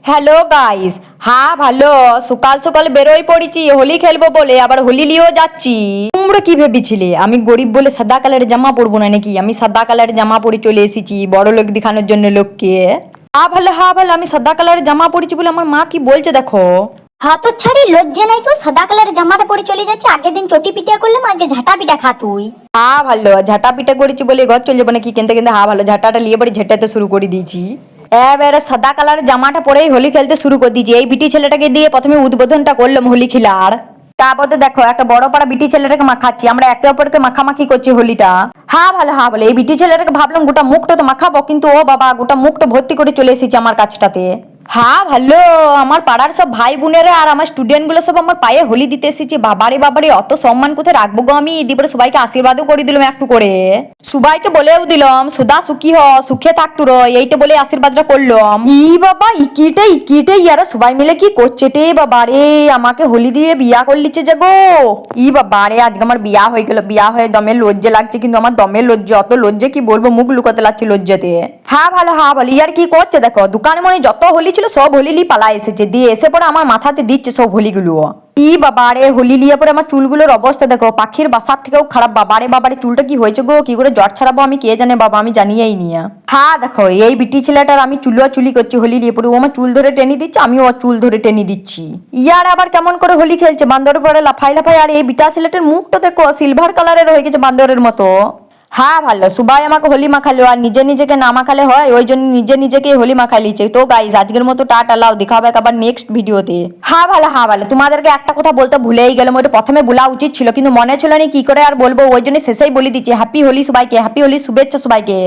Hello guys, হ্যাঁ ভালো। সকাল সকাল বেরোই পড়েছি হোলি খেলবো বলে, আবার হোলি নিয়েও যাচ্ছি। তোমরা কি ভেবেছিলে আমি গরিব বলে সাদা কালারের জামা পরবো না নাকি? আমি সাদা কালারের জামা পরে চলে এসেছি বড় লোক দেখানোর জন্য লোককে। হ্যাঁ ভালো, আমি সাদা কালারের জামা পরেছি বলে আমার মা কি বলছে দেখো। হাত ছাড়ি লজ্জা নাই তো? সাদা কালারের জামাটা পরে চলে যাচ্ছে। আগের দিন চটি পিঠা করলাম, আজকে ঝাঁটা পিঠা খা তুই। হ্যাঁ ভালো, ঝাঁটা পিঠা করেছি বলে ঘর চলে যাবো নাকি কিনতে কিনতে? হ্যাঁ ভালো, ঝাঁটাটা নিয়ে বাড়ি ঝেঁটাতে শুরু করে দিয়েছি। এবারে সাদা কালারের জামাটা পরেই হোলি খেলতে শুরু করে দিয়েছি। এই বিটি ছেলেটাকে দিয়ে প্রথমে উদ্বোধনটা করলাম হোলি খেলার। তারপরে দেখো একটা বড় পাড়া বিটি ছেলেটাকে মাখাচ্ছি, আমরা একে অপরকে মাখামাখি করছি হোলিটা। হ্যাঁ ভালো, এই বিটি ছেলেটাকে ভাবলাম গোটা মুখটা তো মাখাবো, কিন্তু ও বাবা গোটা মুখটা ভর্তি করে চলে এসেছে আমার কাছটাতে। হ্যাঁ ভালো, আমার পাড়ার সব ভাই বোনেরা আর আমার স্টুডেন্ট গুলো সব আমার পায়ে হোলি দিতে এসেছে। বাবারে অত সম্মান কোথায় রাখবো গো আমি? দিবরে সবাইকে আশীর্বাদও করে দিলাম একটু করে, সবাইকে বলেও দিলাম সুদা সুখী হ, সুখে থাকতু র, এইটা বলে আশীর্বাদটা করলাম। ই বাবা ইকিটে ইয়ারা সবাই মিলে কি করছে রে বাবা রে? আমাকে হোলি দিয়ে বিয়া করলিছে যে গো। ই বাবা রে, আজকে আমার বিয়া হয়ে গেল। বিয়া হয়ে দমে লজ্জা লাগছে, কিন্তু আমার দমে লজ্জা, অত লজ্জা কি বলবো, মুখ লুকাতে লাগছে লজ্জাতে। হ্যাঁ ভালো ইয়ার কি করছে দেখো, দোকানে মনে যত হোলি ছিল সব হোলি লি পালা এসেছে, দিয়ে এসে পরে আমার মাথাতে দিচ্ছে সব হোলিগুলো। ই বাবারে, হোলি লিয়ে পরে আমার চুলগুলোর অবস্থা দেখো, পাখির বাসার থেকেও খারাপ। বাবারে চুলটা কি হয়েছে গো, কি করে জট ছাড়াবো আমি কে জানে বাবা, আমি জানিয়েই নিয়া। হ্যাঁ দেখো, এই বিটি ছেলেটার আমি চুলি করছি হোলি লিয়ে পরে, ও আমার চুল ধরে টেনে দিচ্ছে, আমি ওর চুল ধরে টেনে দিচ্ছি। ইয়ার আবার কেমন করে হোলি খেলছে বান্দরের পরে লাফাই। আর এই বিটা ছেলেটার মুখটা দেখো সিলভার কালারের হয়ে গেছে বান্দরের মতো। হ্যাঁ ভালো, সবাই আমাকে হোলি মাখালো, আর নিজেকে না মাখালে হয়, ওই জন্য নিজেকে হোলি মাখাই লিছে। তো গাইজ আজকের মতো টাটা, লাও, দেখা হবে আবার নেক্সট ভিডিওতে। হ্যাঁ ভালো, তোমাদেরকে একটা কথা বলতে ভুলেই গেলাম, ওইটা প্রথমে বলা উচিত ছিল কিন্তু মনে ছিল না কি করে আর বলবো, ওই জন্য শেষেই বলে দিচ্ছি হ্যাপি হোলি সবাইকে, হ্যাপি হোলি, শুভেচ্ছা সবাইকে।